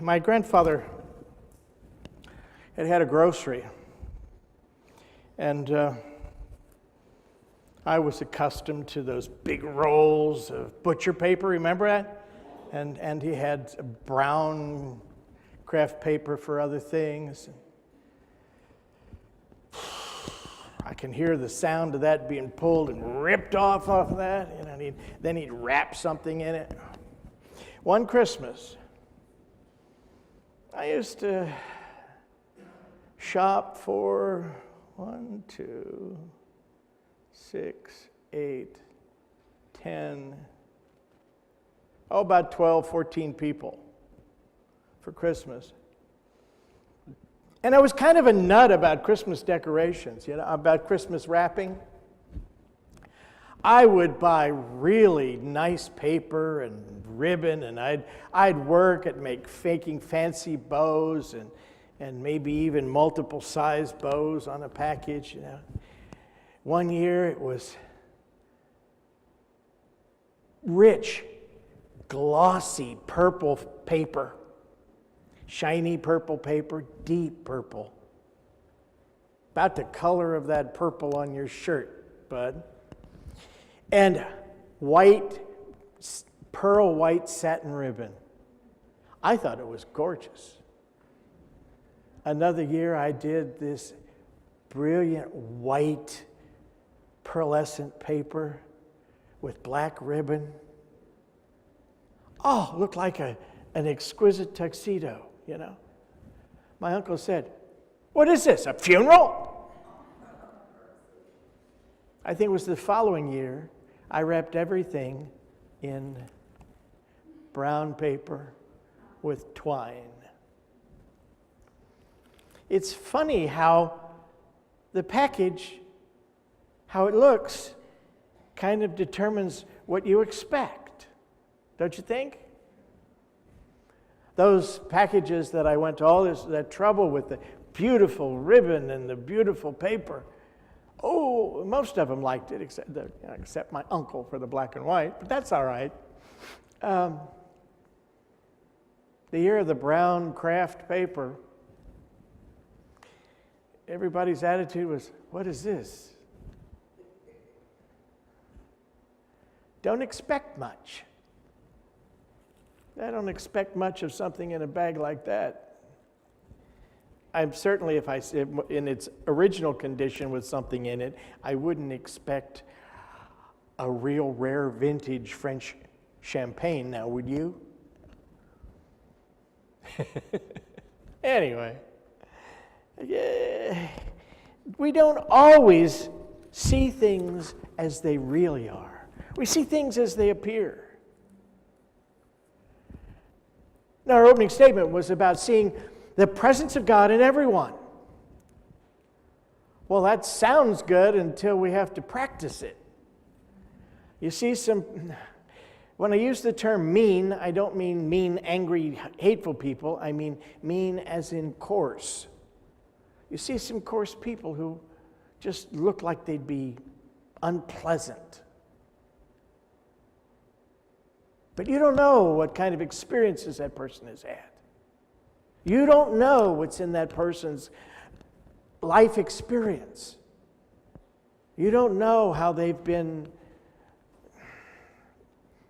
My grandfather had a grocery, and I was accustomed to those big rolls of butcher paper, remember that? And he had a brown craft paper for other things. I can hear the sound of that being pulled and ripped off of that, and then he'd wrap something in it. One Christmas, I used to shop for 1, 2, 6, 8, 10, about 12, 14 people for Christmas. And I was kind of a nut about Christmas decorations, about Christmas wrapping. I would buy really nice paper and ribbon, and I'd work at making fancy bows and maybe even multiple size bows on a package. One year it was rich, glossy purple paper, shiny purple paper, deep purple, about the color of that purple on your shirt, bud. And pearl white satin ribbon. I thought it was gorgeous. Another year I did this brilliant white pearlescent paper with black ribbon. Oh, looked like an exquisite tuxedo, My uncle said, "What is this, a funeral?" I think it was the following year, I wrapped everything in brown paper with twine. It's funny how the package, how it looks, kind of determines what you expect, don't you think? Those packages that I went to all that trouble with, the beautiful ribbon and the beautiful paper, most of them liked it, except my uncle for the black and white, but that's all right. The year of the brown craft paper, everybody's attitude was, "What is this?" Don't expect much. I don't expect much of something in a bag like that. I'm certainly, if I see it in its original condition with something in it, I wouldn't expect a real rare vintage French champagne now, would you? Anyway, we don't always see things as they really are. We see things as they appear. Now, our opening statement was about seeing the presence of God in everyone. Well, that sounds good until we have to practice it. You see, when I use the term mean, I don't mean mean, angry, hateful people. I mean mean as in coarse. You see some coarse people who just look like they'd be unpleasant. But you don't know what kind of experiences that person has had. You don't know what's in that person's life experience. You don't know how they've been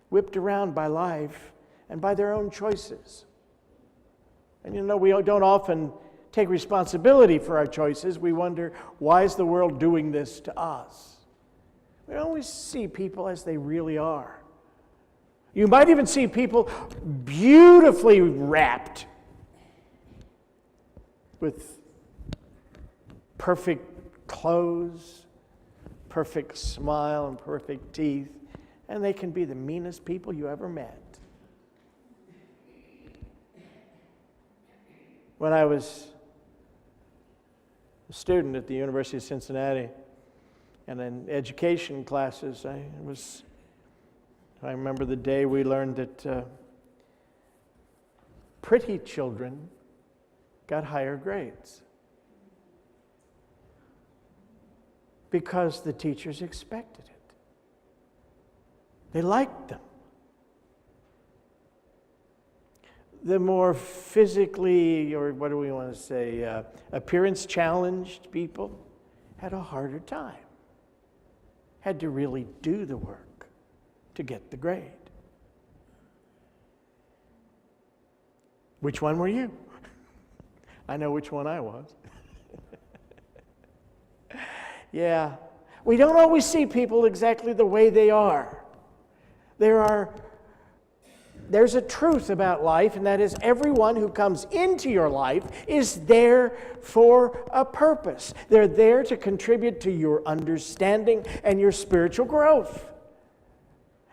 whipped around by life and by their own choices. And we don't often take responsibility for our choices. We wonder, why is the world doing this to us? We don't always see people as they really are. You might even see people beautifully wrapped with perfect clothes, perfect smile, and perfect teeth, and they can be the meanest people you ever met. When I was a student at the University of Cincinnati and in education classes, I remember the day we learned that pretty children got higher grades because the teachers expected it. They liked them. the more physically, or what do we want to say, appearance challenged people had a harder time. Had to really do the work to get the grade. Which one were you? I know which one I was. Yeah. We don't always see people exactly the way they are. There's a truth about life, and that is everyone who comes into your life is there for a purpose. They're there to contribute to your understanding and your spiritual growth.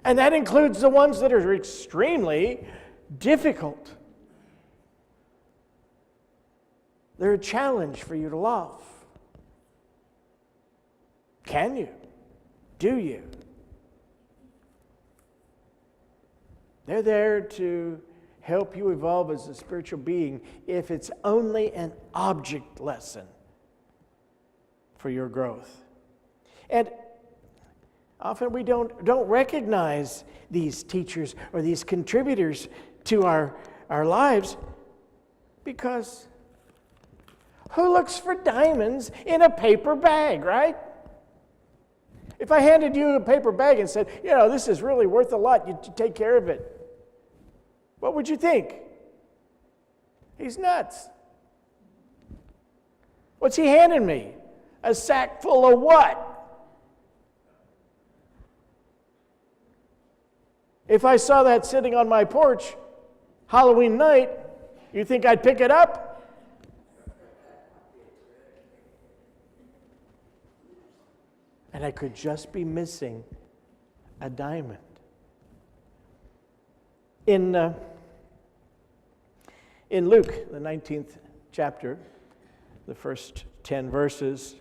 And that includes the ones that are extremely difficult. They're a challenge for you to love. Can you? Do you? They're there to help you evolve as a spiritual being if it's only an object lesson for your growth. And often we don't recognize these teachers or these contributors to our lives because who looks for diamonds in a paper bag, right? If I handed you a paper bag and said, this is really worth a lot, you take care of it, what would you think? He's nuts. What's he handing me? A sack full of what? If I saw that sitting on my porch Halloween night, you think I'd pick it up? And I could just be missing a diamond. In Luke, the 19th chapter, the first 10 verses,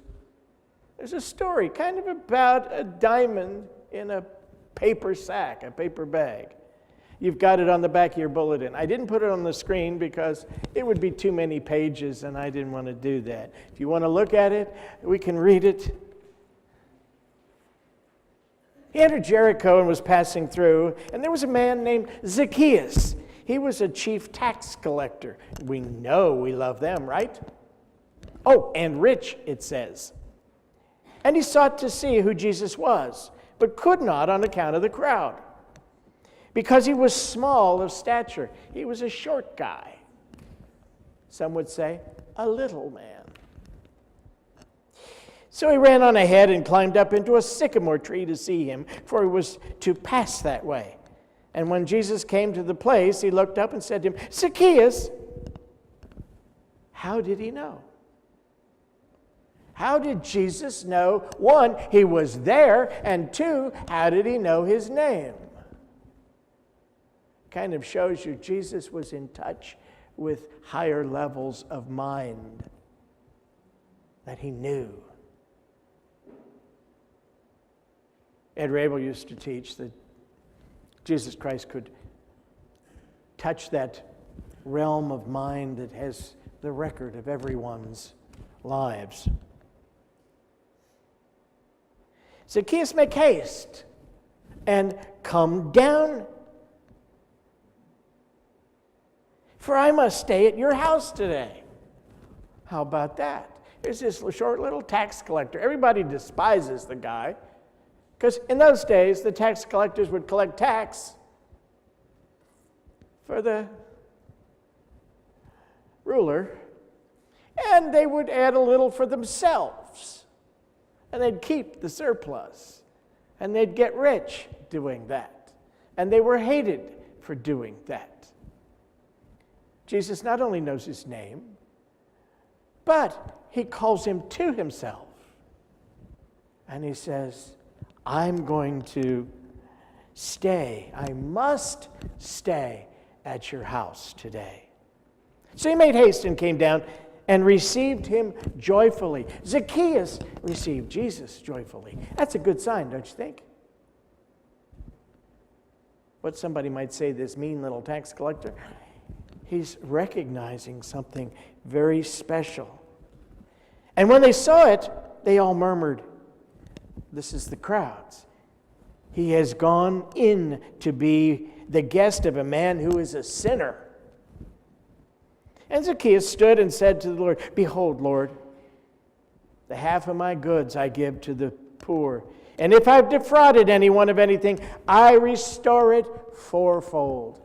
there's a story kind of about a diamond in a paper sack, a paper bag. You've got it on the back of your bulletin. I didn't put it on the screen because it would be too many pages and I didn't want to do that. If you want to look at it, we can read it. He entered Jericho and was passing through, and there was a man named Zacchaeus. He was a chief tax collector. We know we love them, right? Oh, enrich, it says. And he sought to see who Jesus was, but could not on account of the crowd, because he was small of stature. He was a short guy. Some would say, a little man. So he ran on ahead and climbed up into a sycamore tree to see him, for he was to pass that way. And when Jesus came to the place, he looked up and said to him, Zacchaeus, how did he know? How did Jesus know? One, he was there, and two, how did he know his name? Kind of shows you Jesus was in touch with higher levels of mind that he knew. Ed Rabel used to teach that Jesus Christ could touch that realm of mind that has the record of everyone's lives. Zacchaeus, make haste and come down, for I must stay at your house today. How about that? There's this short little tax collector. Everybody despises the guy. Because in those days, the tax collectors would collect tax for the ruler, and they would add a little for themselves, and they'd keep the surplus, and they'd get rich doing that, and they were hated for doing that. Jesus not only knows his name, but he calls him to himself, and he says, I'm going to stay. I must stay at your house today. So he made haste and came down and received him joyfully. Zacchaeus received Jesus joyfully. That's a good sign, don't you think? What somebody might say, this mean little tax collector, he's recognizing something very special. And when they saw it, they all murmured. This is the crowds. He has gone in to be the guest of a man who is a sinner. And Zacchaeus stood and said to the Lord, Behold, Lord, the half of my goods I give to the poor. And if I've defrauded anyone of anything, I restore it fourfold.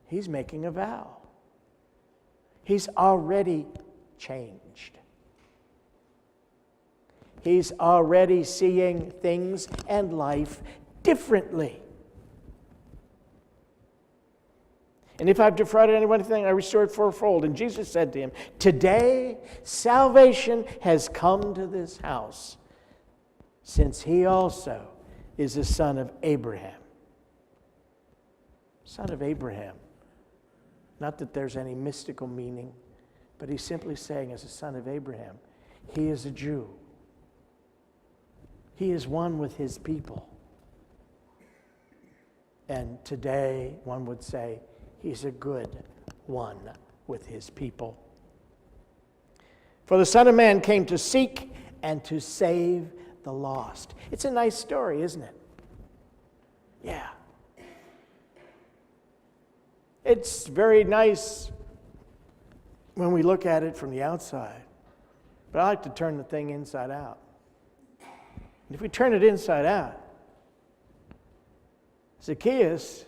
He's making a vow. He's already changed. He's already seeing things and life differently. And if I've defrauded anyone of anything, I restore it fourfold. And Jesus said to him, Today salvation has come to this house, since he also is a son of Abraham. Son of Abraham. Not that there's any mystical meaning, but he's simply saying, as a son of Abraham, he is a Jew. He is one with his people. And today, one would say, he's a good one with his people. For the Son of Man came to seek and to save the lost. It's a nice story, isn't it? Yeah. It's very nice when we look at it from the outside. But I like to turn the thing inside out. And if we turn it inside out, Zacchaeus,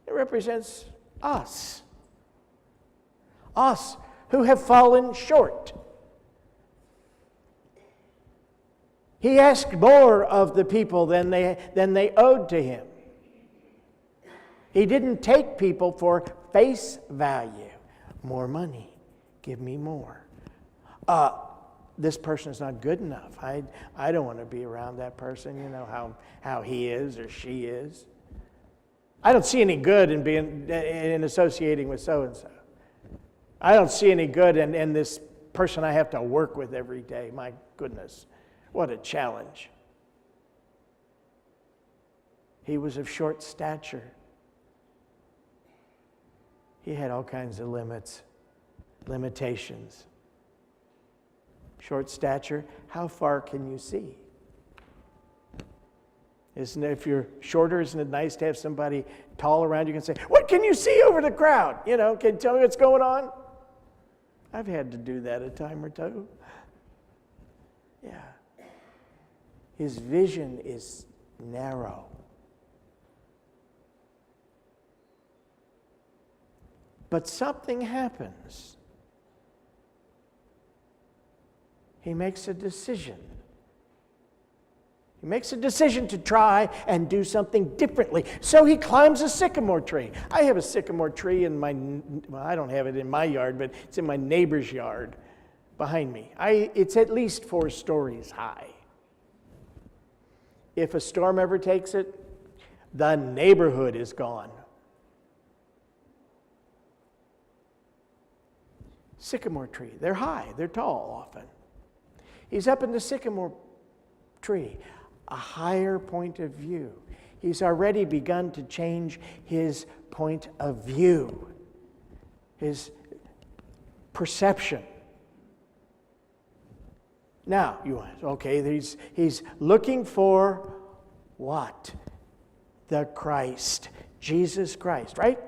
it represents us. Us who have fallen short. He asked more of the people than they owed to him. He didn't take people for face value. More money. Give me more. This person is not good enough. I don't want to be around that person. You know how he is or she is. I don't see any good in associating with so-and-so. I don't see any good in this person I have to work with every day. My goodness, what a challenge. He was of short stature. He had all kinds of limitations. Short stature, how far can you see? If you're shorter, isn't it nice to have somebody tall around you can say, what can you see over the crowd? Can you tell me what's going on? I've had to do that a time or two. Yeah. His vision is narrow. But something happens. He makes a decision. He makes a decision to try and do something differently. So he climbs a sycamore tree. I have a sycamore tree I don't have it in my yard, but it's in my neighbor's yard behind me. It's at least 4 stories high. If a storm ever takes it, the neighborhood is gone. Sycamore tree. They're high. They're tall often. He's up in the sycamore tree. A higher point of view. He's already begun to change his point of view. His perception. Now, he's looking for what? The Christ. Jesus Christ, right?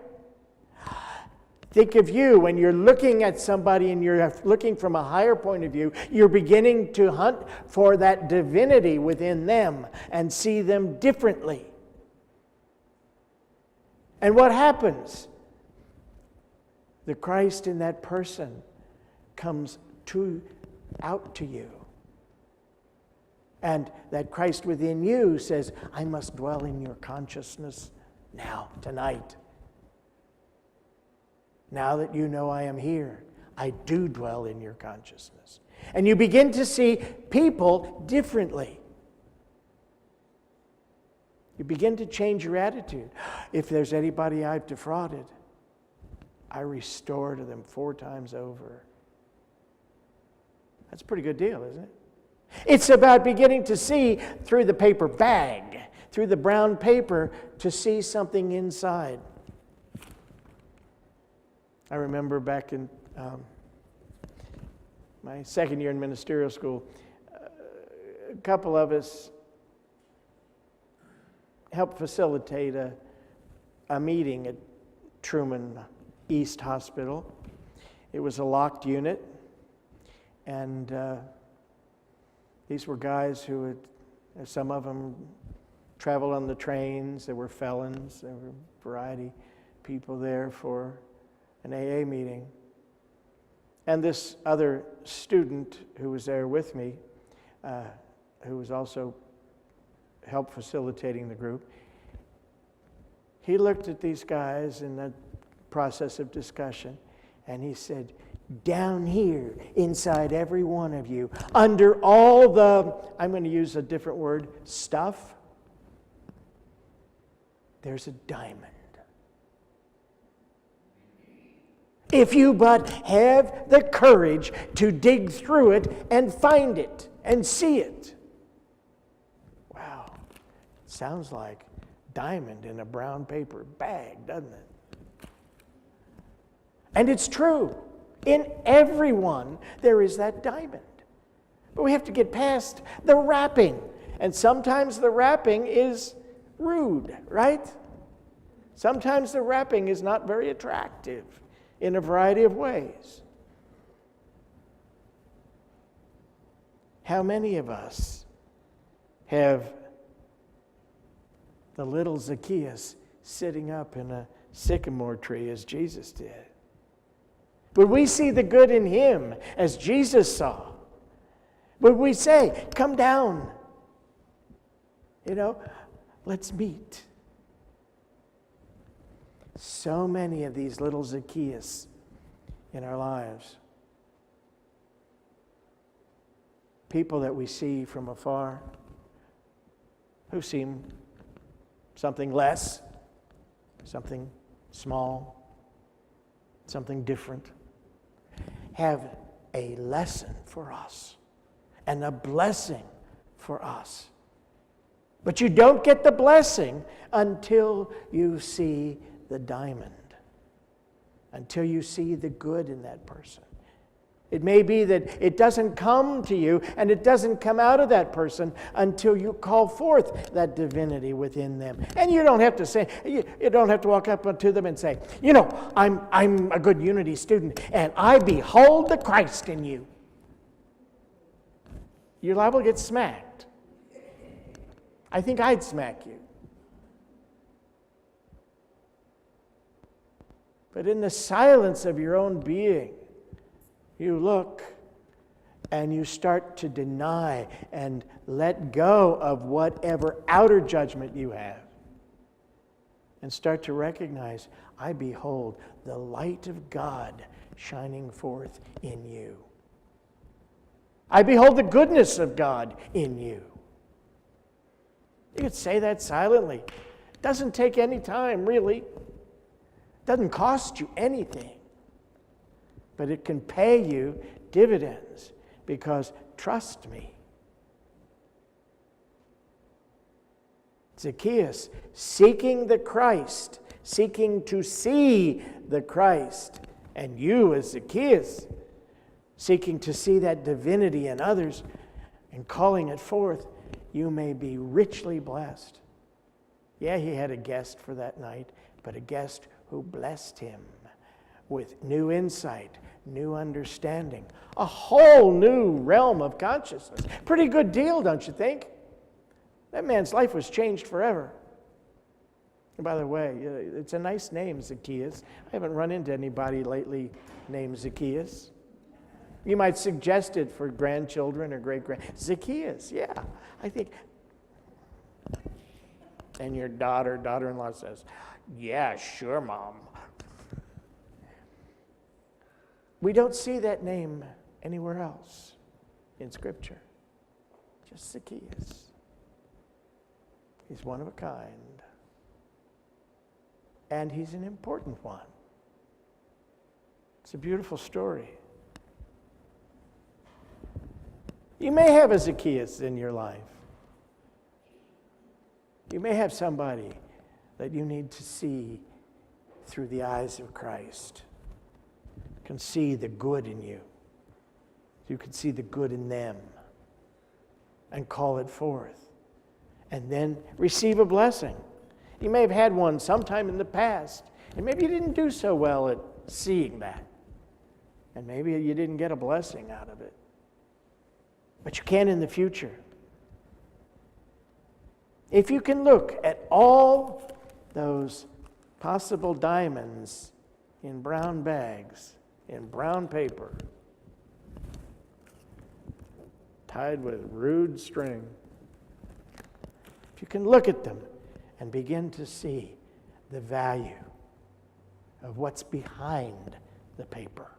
Think of you when you're looking at somebody and you're looking from a higher point of view, you're beginning to hunt for that divinity within them and see them differently. And what happens? The Christ in that person comes out to you. And that Christ within you says, I must dwell in your consciousness now, tonight. Now that you know I am here, I do dwell in your consciousness. And you begin to see people differently. You begin to change your attitude. If there's anybody I've defrauded, I restore to them 4 times over. That's a pretty good deal, isn't it? It's about beginning to see through the paper bag, through the brown paper, to see something inside. I remember back in my second year in ministerial school, a couple of us helped facilitate a meeting at Truman East Hospital. It was a locked unit, and these were guys who had, some of them traveled on the trains. There were felons. There were a variety of people there for an AA meeting. And this other student who was there with me, who was also help facilitating the group, he looked at these guys in the process of discussion, and he said, down here, inside every one of you, under all the, I'm going to use a different word, stuff, there's a diamond. If you but have the courage to dig through it and find it and see it. Wow, sounds like diamond in a brown paper bag, doesn't it? And it's true. In everyone, there is that diamond. But we have to get past the wrapping. And sometimes the wrapping is rude, right? Sometimes the wrapping is not very attractive in a variety of ways. How many of us have the little Zacchaeus sitting up in a sycamore tree as Jesus did? Would we see the good in him as Jesus saw? Would we say, come down, let's meet? So many of these little Zacchaeus in our lives. People that we see from afar who seem something less, something small, something different, have a lesson for us and a blessing for us. But you don't get the blessing until you see the diamond, until you see the good in that person. It may be that it doesn't come to you and it doesn't come out of that person until you call forth that divinity within them. And you don't have to say, you don't have to walk up to them and say, I'm a good Unity student and I behold the Christ in you. You're liable to get smacked. I think I'd smack you. But in the silence of your own being, you look and you start to deny and let go of whatever outer judgment you have and start to recognize, I behold the light of God shining forth in you. I behold the goodness of God in you. You could say that silently. It doesn't take any time, really. It doesn't cost you anything. But it can pay you dividends because, trust me, Zacchaeus, seeking the Christ, seeking to see the Christ, and you as Zacchaeus, seeking to see that divinity in others and calling it forth, you may be richly blessed. Yeah, he had a guest for that night, but a guest who blessed him with new insight, new understanding, a whole new realm of consciousness. Pretty good deal, don't you think? That man's life was changed forever. And by the way, it's a nice name, Zacchaeus. I haven't run into anybody lately named Zacchaeus. You might suggest it for grandchildren or great-grand. Zacchaeus, yeah, I think. And your daughter-in-law says, yeah, sure, Mom. We don't see that name anywhere else in Scripture. Just Zacchaeus. He's one of a kind. And he's an important one. It's a beautiful story. You may have a Zacchaeus in your life. You may have somebody that you need to see through the eyes of Christ. You can see the good in you. You can see the good in them and call it forth. And then receive a blessing. You may have had one sometime in the past, and maybe you didn't do so well at seeing that. And maybe you didn't get a blessing out of it. But you can in the future. If you can look at all those possible diamonds in brown bags, in brown paper, tied with rude string, if you can look at them and begin to see the value of what's behind the paper,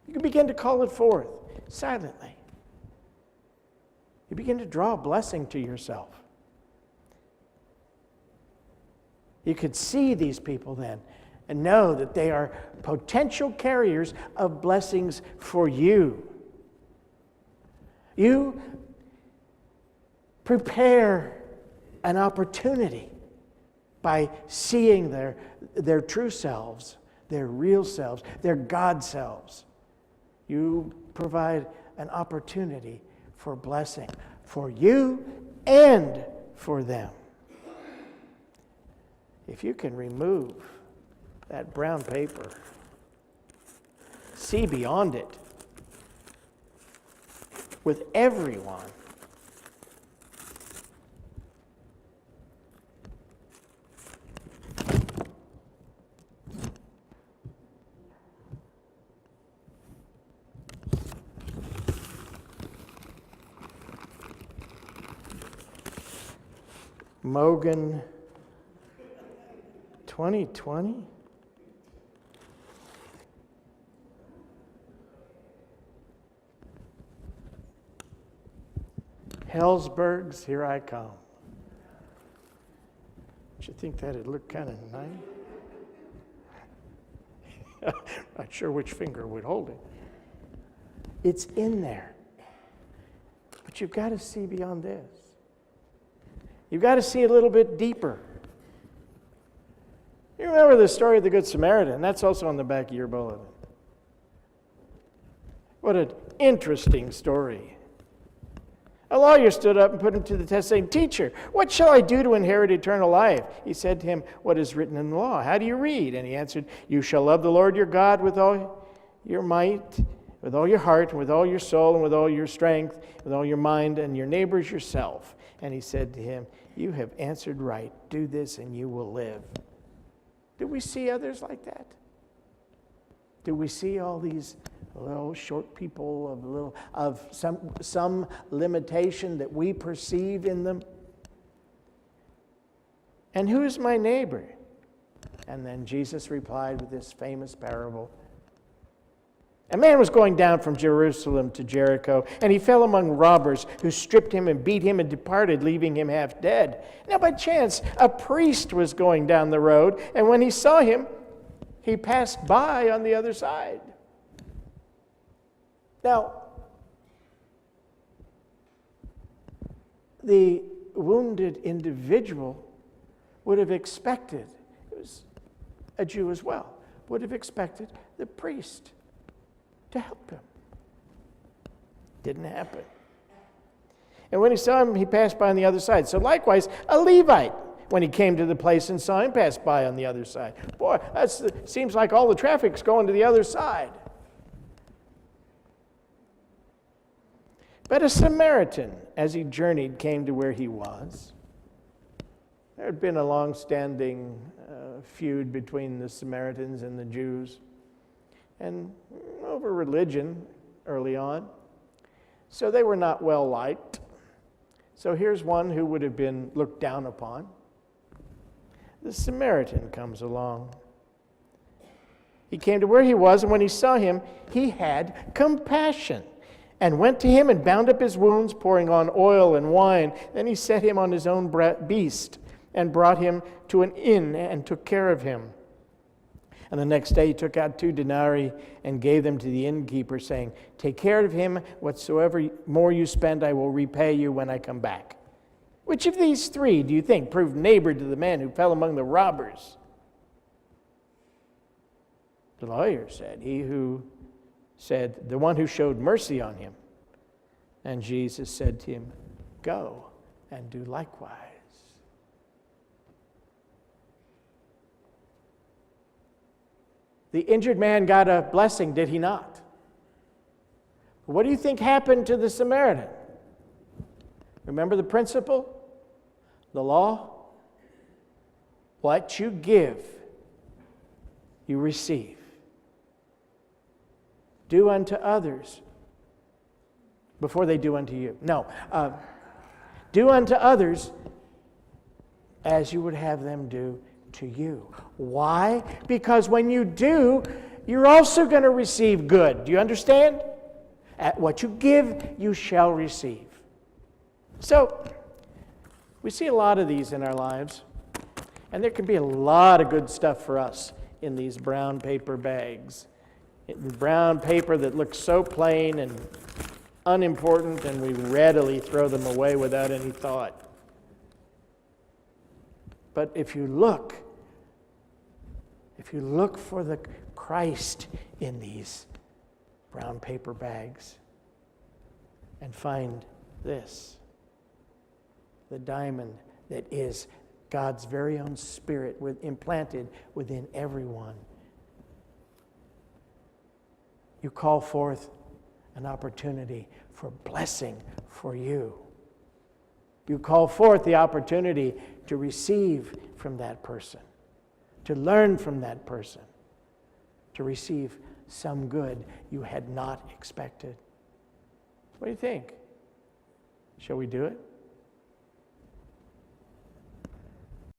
you can begin to call it forth silently. You begin to draw a blessing to yourself. You could see these people then and know that they are potential carriers of blessings for you. You prepare an opportunity by seeing their true selves, their real selves, their God selves. You provide an opportunity for blessing for you and for them. If you can remove that brown paper, see beyond it with everyone, Mogan 2020? Hellsberg's Here I Come. Don't you think that'd look kind of nice? Not sure which finger would hold it. It's in there. But you've got to see beyond this. You've got to see a little bit deeper. You remember the story of the Good Samaritan? That's also on the back of your bulletin. What an interesting story. A lawyer stood up and put him to the test, saying, "Teacher, what shall I do to inherit eternal life?" He said to him, "What is written in the law? How do you read?" And he answered, "You shall love the Lord your God with all your might, with all your heart, and with all your soul, and with all your strength, with all your mind, and your neighbor as yourself." And he said to him, "You have answered right. Do this and you will live." Do we see others like that? Do we see all these little short people of some limitation that we perceive in them? And who is my neighbor? And then Jesus replied with this famous parable. A man was going down from Jerusalem to Jericho, and he fell among robbers who stripped him and beat him and departed, leaving him half dead. Now by chance, a priest was going down the road, and when he saw him, he passed by on the other side. Now, the wounded individual would have expected, it was a Jew as well, would have expected the priest to help him. Didn't happen. And when he saw him, he passed by on the other side. So likewise, a Levite, when he came to the place and saw him, passed by on the other side. Boy, seems like all the traffic's going to the other side. But a Samaritan, as he journeyed, came to where he was. There had been a long-standing feud between the Samaritans and the Jews, and over religion early on. So they were not well liked. So here's one who would have been looked down upon. The Samaritan comes along. He came to where he was, and when he saw him, he had compassion and went to him and bound up his wounds, pouring on oil and wine. Then he set him on his own beast and brought him to an inn and took care of him. And the next day he took out 2 denarii and gave them to the innkeeper, saying, "Take care of him. Whatsoever more you spend, I will repay you when I come back." Which of these 3 do you think proved neighbor to the man who fell among the robbers? The lawyer said, the one who showed mercy on him. And Jesus said to him, "Go and do likewise." The injured man got a blessing, did he not? What do you think happened to the Samaritan? Remember the principle? The law? What you give, you receive. Do unto others before they do unto you. No. Do unto others as you would have them do to you. Why? Because when you do, you're also going to receive good. Do you understand? At what you give, you shall receive. So, we see a lot of these in our lives, and there can be a lot of good stuff for us in these brown paper bags. Brown paper that looks so plain and unimportant, and we readily throw them away without any thought. But if you look for the Christ in these brown paper bags and find this, the diamond that is God's very own Spirit implanted within everyone, you call forth an opportunity for blessing for you. You call forth the opportunity to receive from that person, to learn from that person, to receive some good you had not expected. What do you think? Shall we do it?